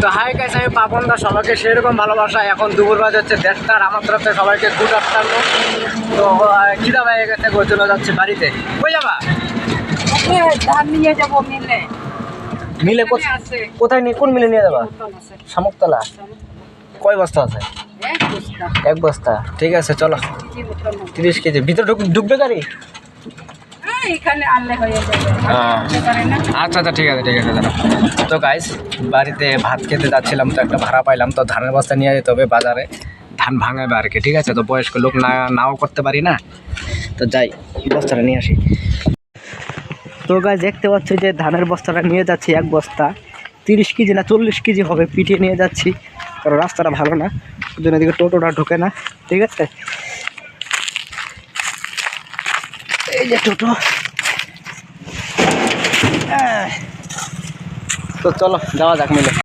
তো hi guys, আমি পাপন দা, সবাইকে সেরকম ভালোবাসা। এখন দুপুর বাজে হচ্ছে 1:30। আমার তরফে সবাইকে গুড আফটারনুন। তো খিদা হয়ে গেছে, চলে যাচ্ছে বাড়িতে। কই যাবা? ধান নিয়ে যাবো মিলে। মিলে কোথায় নিয়ে, কোন মিলে নিয়ে যাবা? শামুকতলা। কয় বস্তা আছে? 1 বস্তা। ঠিক আছে চলো। 30 কেজি ভিতরে ঢুকবে গাড়ি? এখানে আনলে হয়ে যাবে। আচ্ছা আচ্ছা, ঠিক আছে ঠিক আছে দাঁড়া। তো গাইস, বাড়িতে ভাত খেতে যাচ্ছিলাম, তো একটা ভাড়া পাইলাম, তো ধানের বস্তা নিয়ে যেতে হবে বাজারে, ধান ভাঙাবে আর কি। ঠিক আছে, তো বয়স্ক লোক নাও করতে পারি না, তো যাই বস্তাটা নিয়ে আসি। তো গাইস দেখতে পাচ্ছি যে ধানের বস্তাটা নিয়ে যাচ্ছি, 1 বস্তা 30 কেজি না 40 কেজি হবে, পিটিয়ে নিয়ে যাচ্ছি, কারণ রাস্তাটা ভালো না, ওই জন্য এদিকে টোটোটা ঢোকে না। ঠিক আছে, এই যে টোটো। তো চলো যাওয়া যাক মিলে।